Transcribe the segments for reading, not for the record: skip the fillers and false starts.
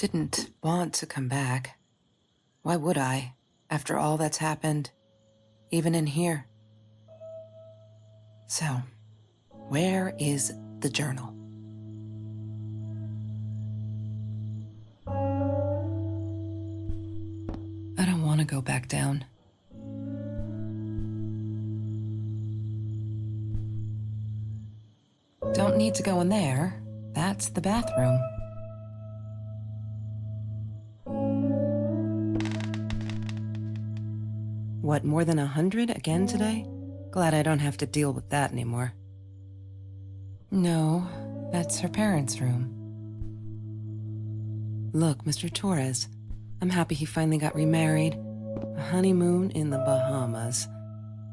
didn't want to come back. Why would I, after all that's happened, even in here? So, where is the journal? I don't want to go back down. Don't need to go in there. That's the bathroom. What, more than 100 again today? Glad I don't have to deal with that anymore. No, that's her parents' room. Look, Mr. Torres, I'm happy he finally got remarried. A honeymoon in the Bahamas.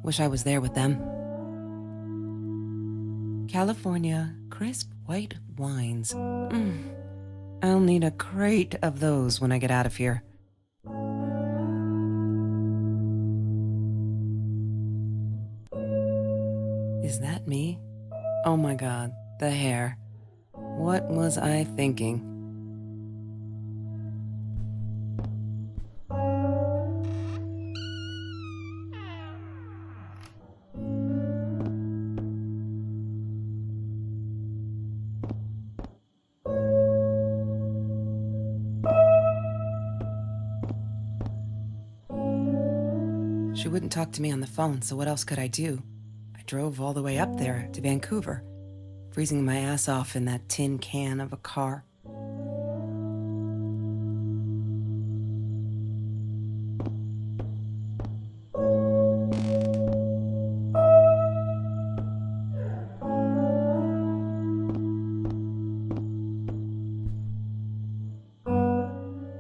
Wish I was there with them. California crisp white wines. I'll need a crate of those when I get out of here. Is that me? Oh my God, the hair. What was I thinking? She wouldn't talk to me on the phone, so what else could I do? I drove all the way up there to Vancouver, freezing my ass off in that tin can of a car.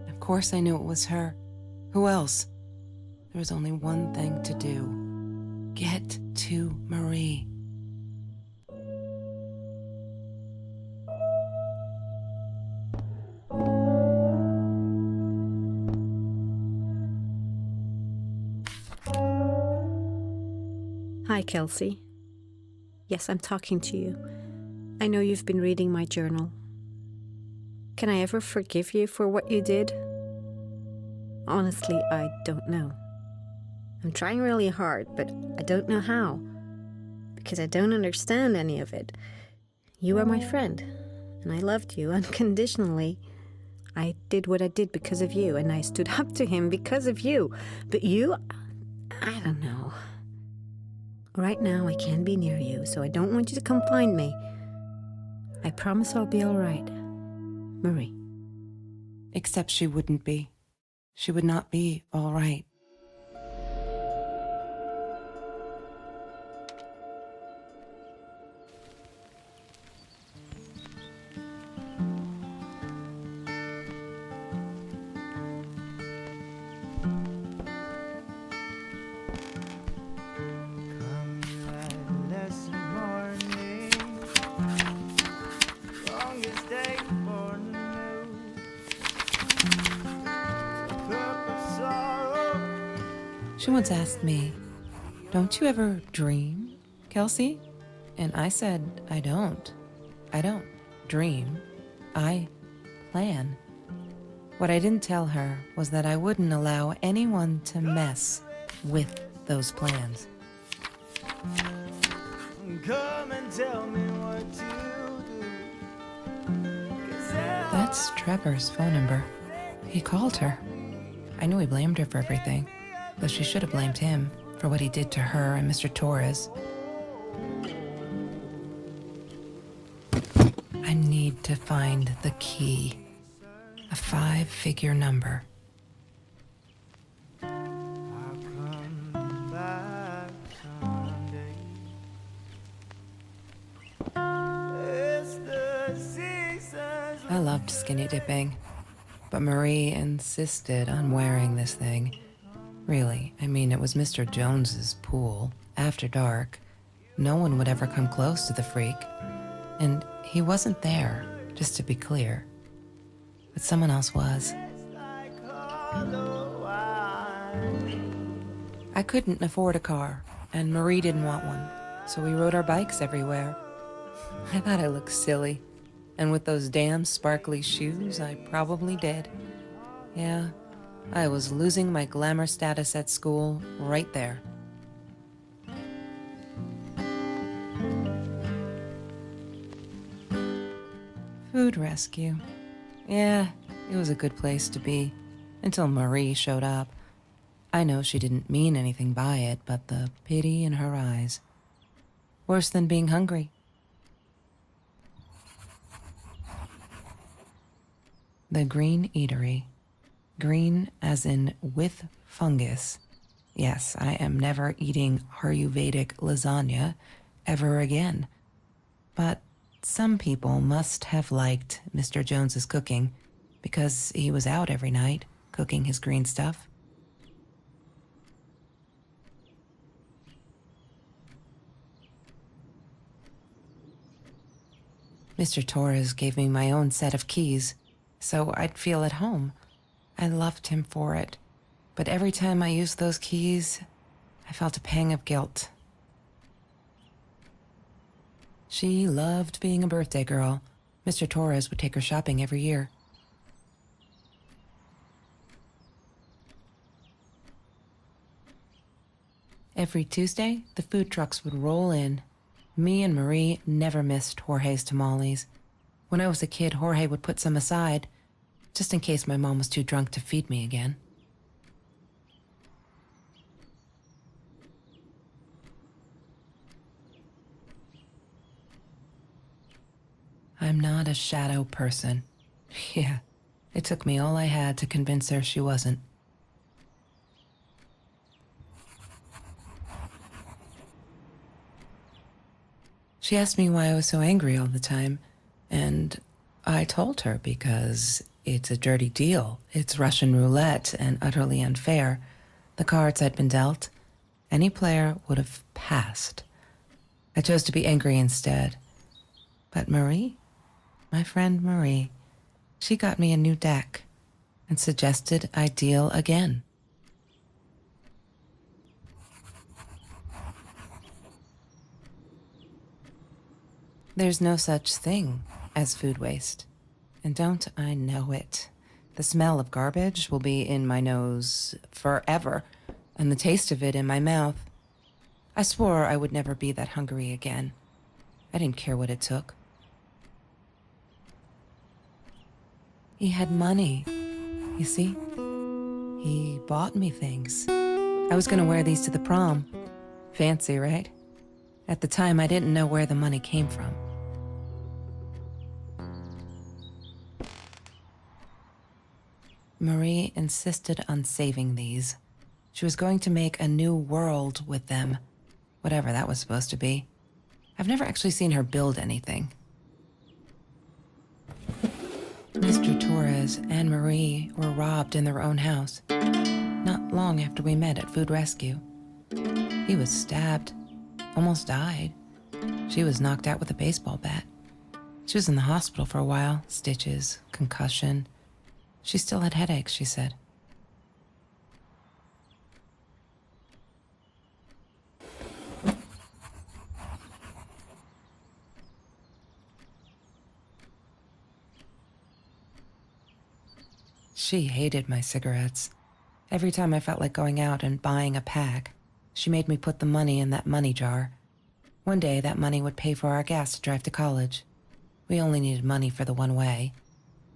Of course I knew it was her. Who else? There was only one thing to do. Get to Marie. Hi, Kelsey. Yes, I'm talking to you. I know you've been reading my journal. Can I ever forgive you for what you did? Honestly, I don't know. I'm trying really hard, but I don't know how. Because I don't understand any of it. You are my friend, and I loved you unconditionally. I did what I did because of you, and I stood up to him because of you. But you, I don't know. Right now, I can't be near you, so I don't want you to come find me. I promise I'll be all right. Marie. Except she wouldn't be. She would not be all right. She once asked me, "Don't you ever dream, Kelsey?" And I said, I don't. I don't dream. I plan. What I didn't tell her was that I wouldn't allow anyone to mess with those plans. Come and tell me what to do. That's Trevor's phone number. He called her. I knew he blamed her for everything, but she should have blamed him for what he did to her and Mr. Torres. I need to find the key. A 5-figure number. I loved skinny dipping, but Marie insisted on wearing this thing. Really, I mean, it was Mr. Jones's pool, after dark. No one would ever come close to the freak. And he wasn't there, just to be clear. But someone else was. I couldn't afford a car, and Marie didn't want one, so we rode our bikes everywhere. I thought I looked silly. And with those damn sparkly shoes, I probably did. Yeah, I was losing my glamour status at school right there. Food rescue. Yeah, it was a good place to be. Until Marie showed up. I know she didn't mean anything by it, but the pity in her eyes. Worse than being hungry. The Green Eatery. Green as in with fungus. Yes, I am never eating Ayurvedic lasagna ever again. But some people must have liked Mr. Jones's cooking because he was out every night cooking his green stuff. Mr. Torres gave me my own set of keys, so I'd feel at home. I loved him for it, but every time I used those keys, I felt a pang of guilt. She loved being a birthday girl. Mr. Torres would take her shopping every year. Every Tuesday, the food trucks would roll in. Me and Marie never missed Jorge's tamales. When I was a kid, Jorge would put some aside, just in case my mom was too drunk to feed me again. I'm not a shadow person. Yeah, it took me all I had to convince her she wasn't. She asked me why I was so angry all the time, and I told her because it's a dirty deal. It's Russian roulette and utterly unfair. The cards I'd been dealt, any player would have passed. I chose to be angry instead. But Marie, my friend Marie, she got me a new deck and suggested I deal again. There's no such thing as food waste. And don't I know it? The smell of garbage will be in my nose forever, and the taste of it in my mouth. I swore I would never be that hungry again. I didn't care what it took. He had money, you see? He bought me things. I was gonna wear these to the prom. Fancy, right? At the time, I didn't know where the money came from. Marie insisted on saving these. She was going to make a new world with them, whatever that was supposed to be. I've never actually seen her build anything. Mr. Torres and Marie were robbed in their own house, not long after we met at Food Rescue. He was stabbed, almost died. She was knocked out with a baseball bat. She was in the hospital for a while, stitches, concussion. She still had headaches, she said. She hated my cigarettes. Every time I felt like going out and buying a pack, she made me put the money in that money jar. One day, that money would pay for our gas to drive to college. We only needed money for the one way.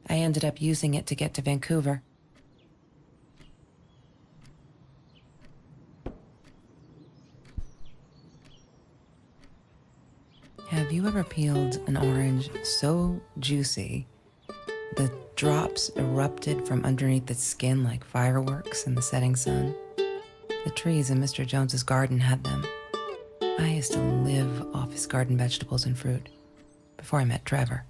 I ended up using it to get to Vancouver. Have you ever peeled an orange so juicy the drops erupted from underneath its skin like fireworks in the setting sun? The trees in Mr. Jones's garden had them. I used to live off his garden vegetables and fruit before I met Trevor.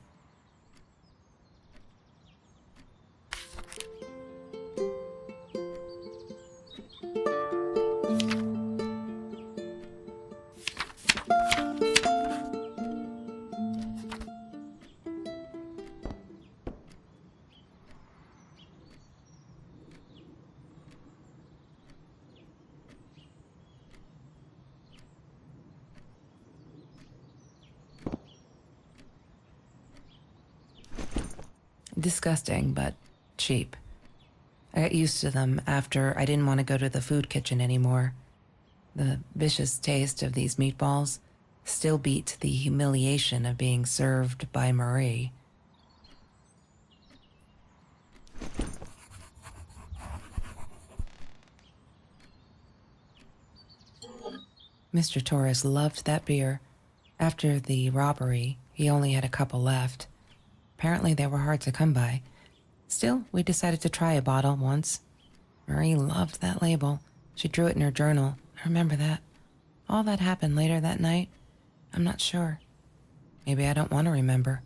Disgusting, but cheap. I got used to them after I didn't want to go to the food kitchen anymore. The vicious taste of these meatballs still beat the humiliation of being served by Marie. Mr. Torres loved that beer. After the robbery, he only had a couple left. Apparently they were hard to come by. Still, we decided to try a bottle once. Marie loved that label. She drew it in her journal. I remember that. All that happened later that night, I'm not sure. Maybe I don't want to remember.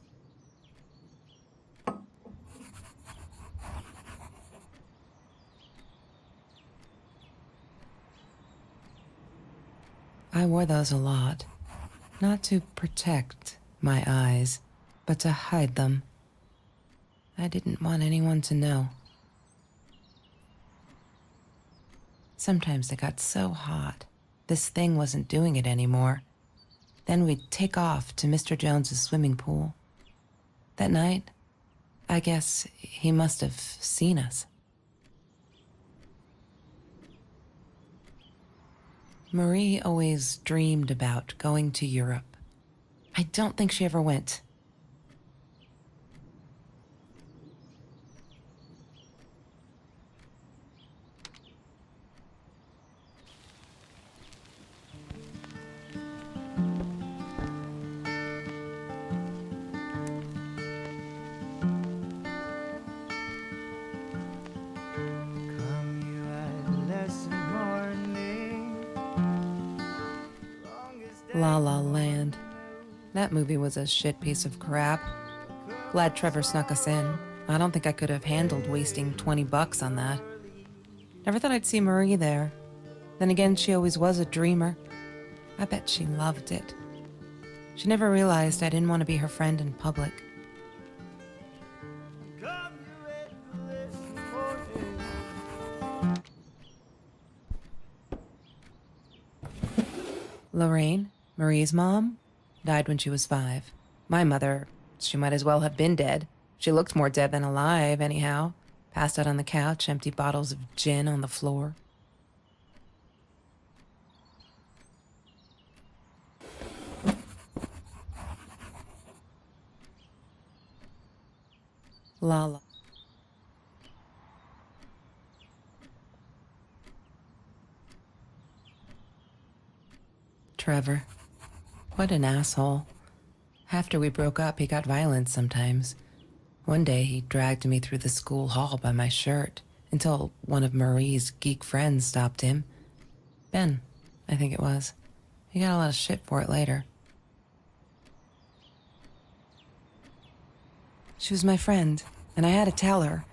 I wore those a lot. Not to protect my eyes, but to hide them. I didn't want anyone to know. Sometimes it got so hot, this thing wasn't doing it anymore. Then we'd take off to Mr. Jones's swimming pool. That night, I guess he must have seen us. Marie always dreamed about going to Europe. I don't think she ever went. La La Land. That movie was a shit piece of crap. Glad Trevor snuck us in. I don't think I could have handled wasting $20 on that. Never thought I'd see Marie there. Then again, she always was a dreamer. I bet she loved it. She never realized I didn't want to be her friend in public. Lorraine, Marie's mom, died when she was 5. My mother, she might as well have been dead. She looked more dead than alive, anyhow. Passed out on the couch, empty bottles of gin on the floor. Lala. Trevor. What an asshole. After we broke up, he got violent sometimes. One day, he dragged me through the school hall by my shirt until one of Marie's geek friends stopped him. Ben, I think it was. He got a lot of shit for it later. She was my friend, and I had to tell her.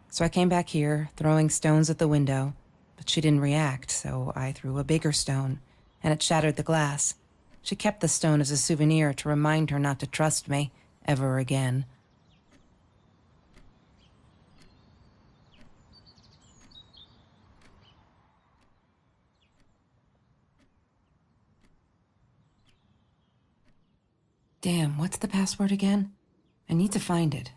So I came back here, throwing stones at the window, but she didn't react, so I threw a bigger stone, and it shattered the glass. She kept the stone as a souvenir to remind her not to trust me ever again. Damn, what's the password again? I need to find it.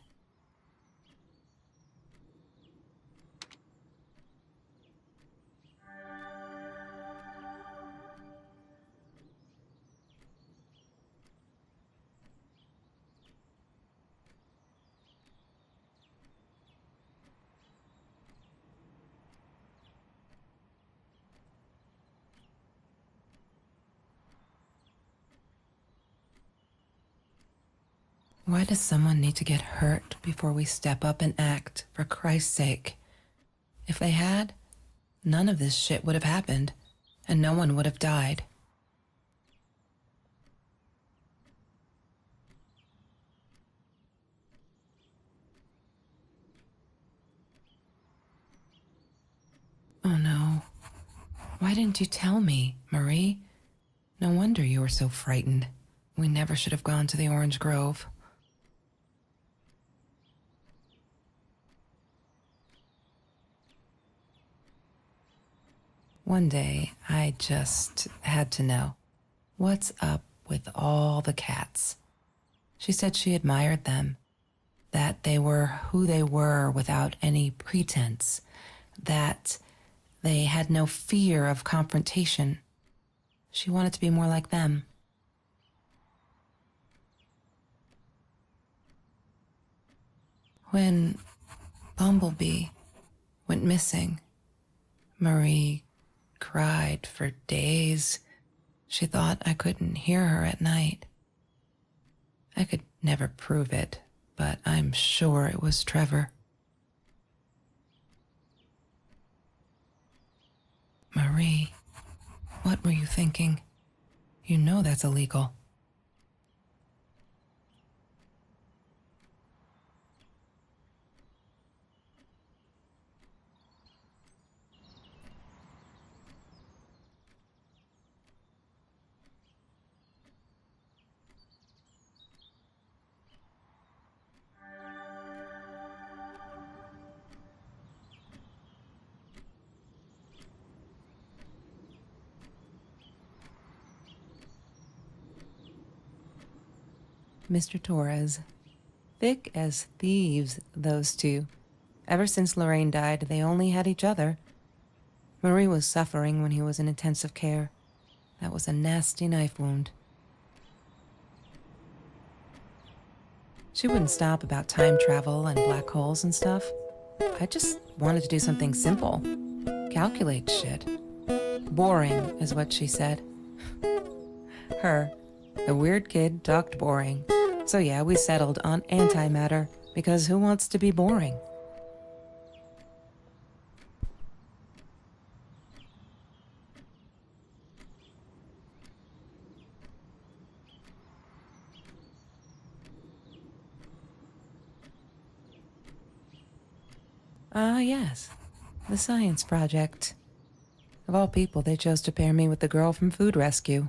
Why does someone need to get hurt before we step up and act, for Christ's sake? If they had, none of this shit would have happened, and no one would have died. Oh no. Why didn't you tell me, Marie? No wonder you were so frightened. We never should have gone to the Orange Grove. One day, I just had to know. What's up with all the cats? She said she admired them. that they were who they were without any pretense, that they had no fear of confrontation. She wanted to be more like them. When Bumblebee went missing, Marie cried for days. She thought I couldn't hear her at night. I could never prove it, but I'm sure it was Trevor. Marie, what were you thinking? You know that's illegal. Mr. Torres. Thick as thieves, those two. Ever since Lorraine died, they only had each other. Marie was suffering when he was in intensive care. That was a nasty knife wound. She wouldn't stop about time travel and black holes and stuff. I just wanted to do something simple. Calculate shit. Boring, is what she said. Her, the weird kid, talked boring. So yeah, we settled on antimatter, because who wants to be boring? Yes. The science project. Of all people, they chose to pair me with the girl from Food Rescue.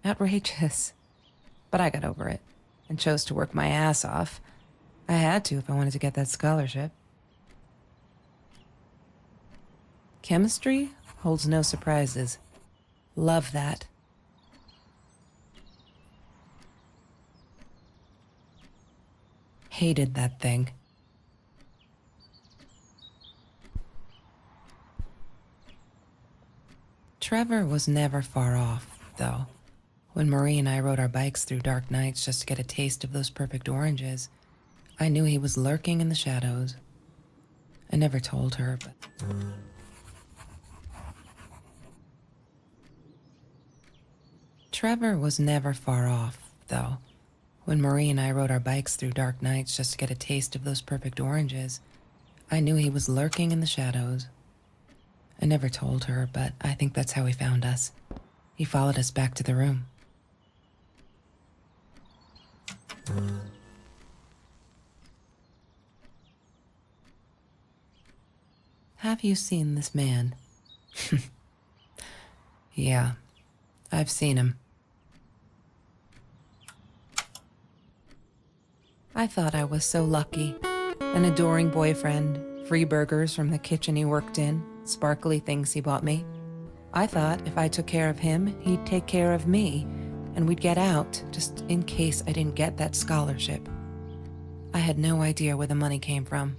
Outrageous. But I got over it, and chose to work my ass off. I had to if I wanted to get that scholarship. Chemistry holds no surprises. Love that. Hated that thing. Trevor was never far off, though. When Marie and I rode our bikes through dark nights just to get a taste of those perfect oranges, I knew he was lurking in the shadows. I never told her, but... Trevor was never far off, though. When Marie and I rode our bikes through dark nights just to get a taste of those perfect oranges, I knew he was lurking in the shadows. I never told her, but I think that's how he found us. He followed us back to the room. Have you seen this man? Yeah, I've seen him. I thought I was so lucky. An adoring boyfriend, free burgers from the kitchen he worked in, sparkly things he bought me. I thought if I took care of him, he'd take care of me, and we'd get out, just in case I didn't get that scholarship. I had no idea where the money came from.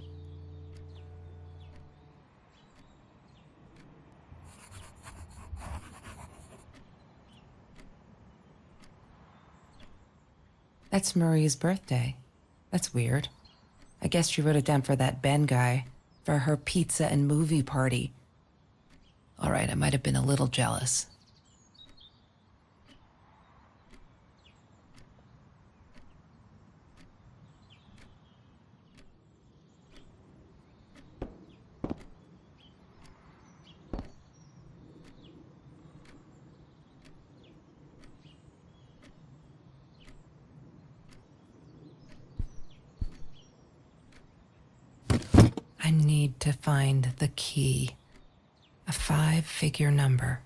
That's Marie's birthday. That's weird. I guess she wrote it down for that Ben guy, for her pizza and movie party. All right, I might have been a little jealous. I need to find the key. A 5-figure number.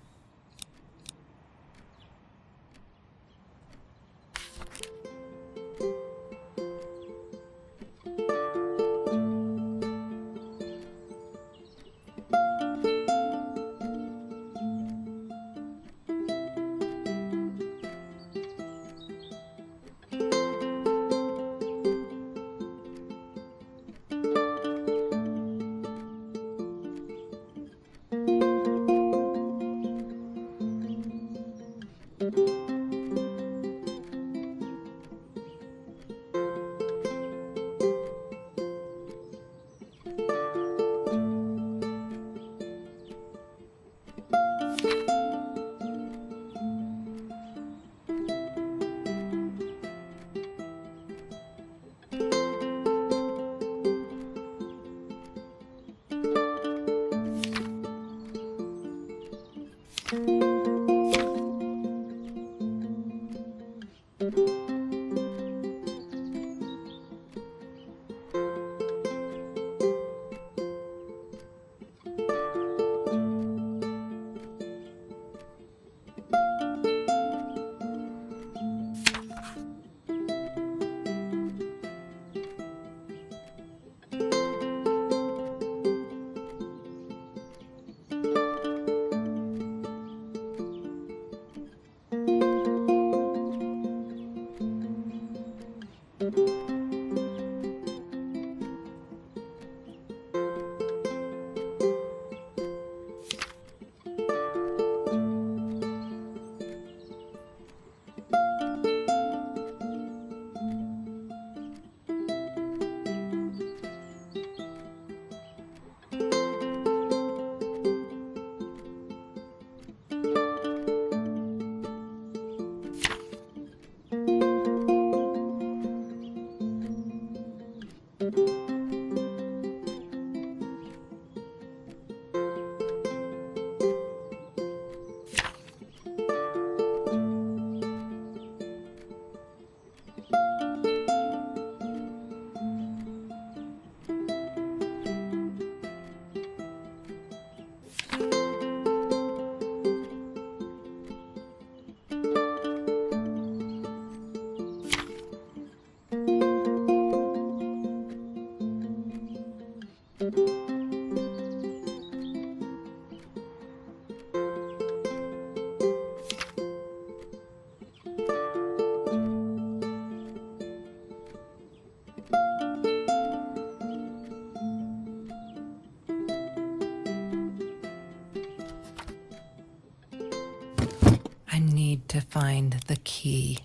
I need to find the key.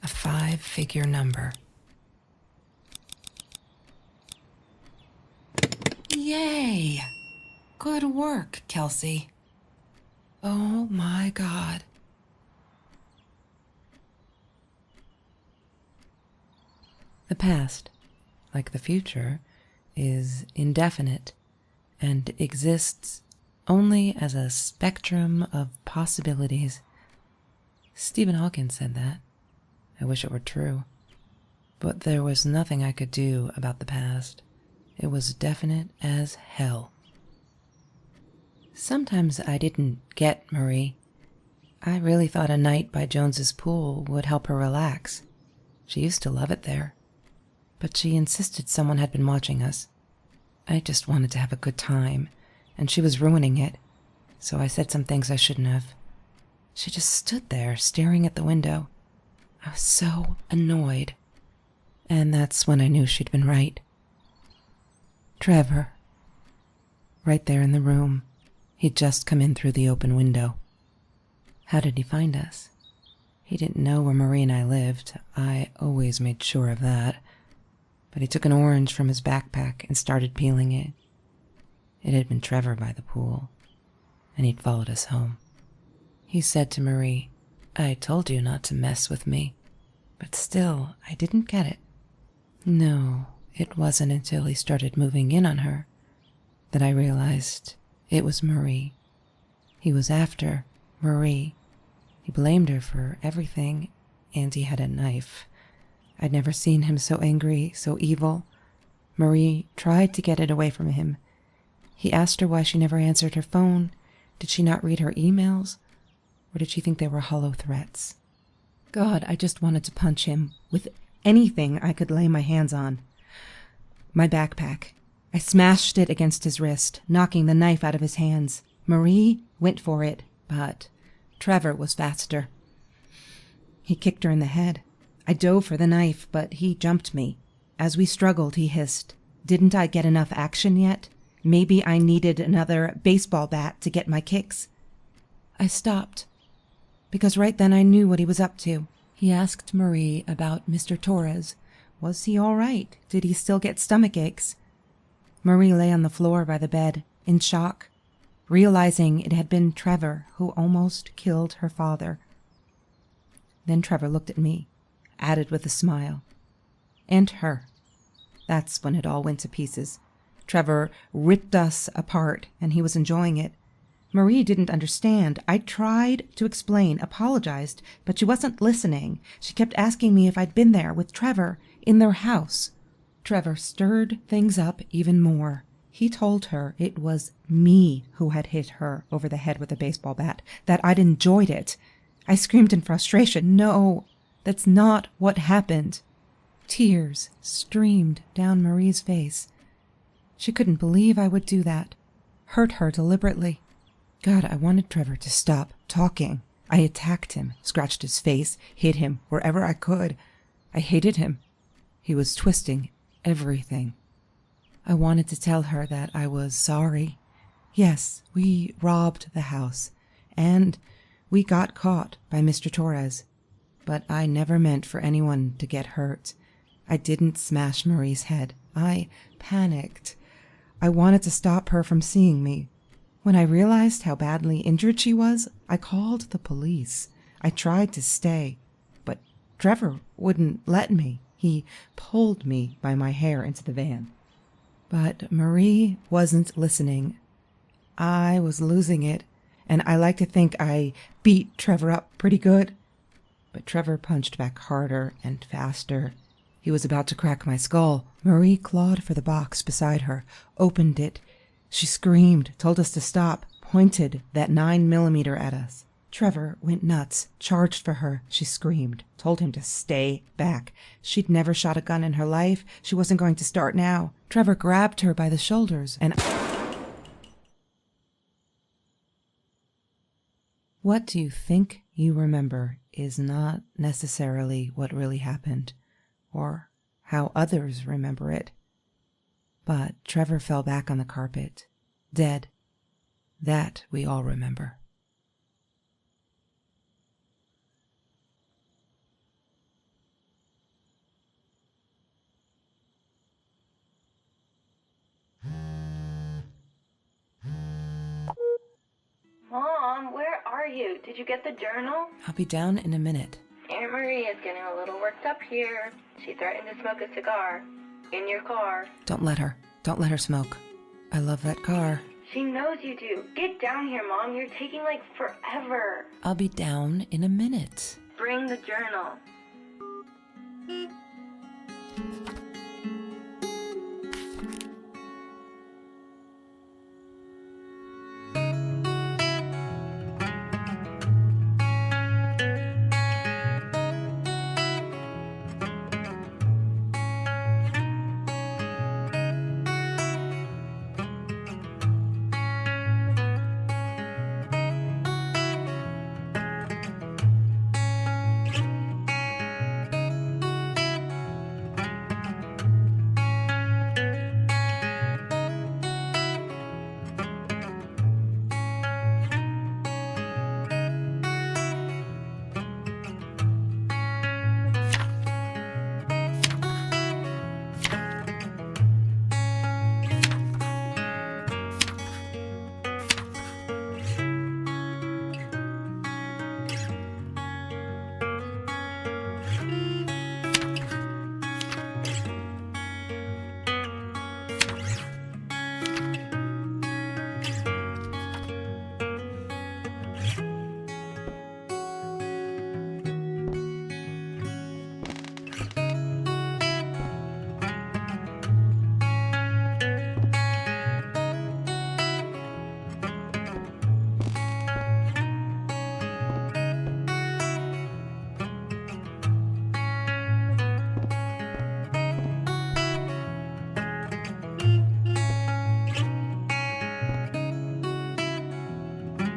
A 5-figure number. Yay! Good work, Kelsey. Oh my God. The past, like the future, is indefinite and exists only as a spectrum of possibilities. Stephen Hawking said that. I wish it were true. But there was nothing I could do about the past. It was definite as hell. Sometimes I didn't get Marie. I really thought a night by Jones's pool would help her relax. She used to love it there. But she insisted someone had been watching us. I just wanted to have a good time, and she was ruining it, so I said some things I shouldn't have. She just stood there, staring at the window. I was so annoyed. And that's when I knew she'd been right. Trevor. Right there in the room. He'd just come in through the open window. How did he find us? He didn't know where Marie and I lived. I always made sure of that. But he took an orange from his backpack and started peeling it. It had been Trevor by the pool, and he'd followed us home. He said to Marie, "I told you not to mess with me." But still, I didn't get it. No, it wasn't until he started moving in on her that I realized it was Marie. He was after Marie. He blamed her for everything, and he had a knife. I'd never seen him so angry, so evil. Marie tried to get it away from him. He asked her why she never answered her phone. Did she not read her emails? Or did she think they were hollow threats? God, I just wanted to punch him with anything I could lay my hands on. My backpack. I smashed it against his wrist, knocking the knife out of his hands. Marie went for it, but Trevor was faster. He kicked her in the head. I dove for the knife, but he jumped me. As we struggled, he hissed, "Didn't I get enough action yet? Maybe I needed another baseball bat to get my kicks." I stopped, because right then I knew what he was up to. He asked Marie about Mr. Torres. Was he all right? Did he still get stomach aches? Marie lay on the floor by the bed, in shock, realizing it had been Trevor who almost killed her father. Then Trevor looked at me, added with a smile. And her. That's when it all went to pieces. Trevor ripped us apart, and he was enjoying it. Marie didn't understand. I tried to explain, apologized, but she wasn't listening. She kept asking me if I'd been there with Trevor in their house. Trevor stirred things up even more. He told her it was me who had hit her over the head with a baseball bat, that I'd enjoyed it. I screamed in frustration, "No, that's not what happened." Tears streamed down Marie's face. She couldn't believe I would do that, hurt her deliberately. God, I wanted Trevor to stop talking. I attacked him, scratched his face, hit him wherever I could. I hated him. He was twisting everything. I wanted to tell her that I was sorry. Yes, we robbed the house, and we got caught by Mr. Torres. But I never meant for anyone to get hurt. I didn't smash Marie's head. I panicked. I wanted to stop her from seeing me. When I realized how badly injured she was, I called the police. I tried to stay, but Trevor wouldn't let me. He pulled me by my hair into the van. But Marie wasn't listening. I was losing it, and I like to think I beat Trevor up pretty good. But Trevor punched back harder and faster. He was about to crack my skull. Marie clawed for the box beside her, opened it. She screamed, told us to stop, pointed that 9mm at us. Trevor went nuts, charged for her. She screamed, told him to stay back. She'd never shot a gun in her life. She wasn't going to start now. Trevor grabbed her by the shoulders and... What you think you remember is not necessarily what really happened, or how others remember it. But Trevor fell back on the carpet, dead. That we all remember. Mom, where are you? Did you get the journal? I'll be down in a minute. Aunt Marie is getting a little worked up here. She threatened to smoke a cigar. In your car. Don't let her. Don't let her smoke. I love that car. She knows you do. Get down here, Mom. You're taking like forever. I'll be down in a minute. Bring the journal.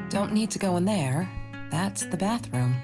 Don't need to go in there. That's the bathroom.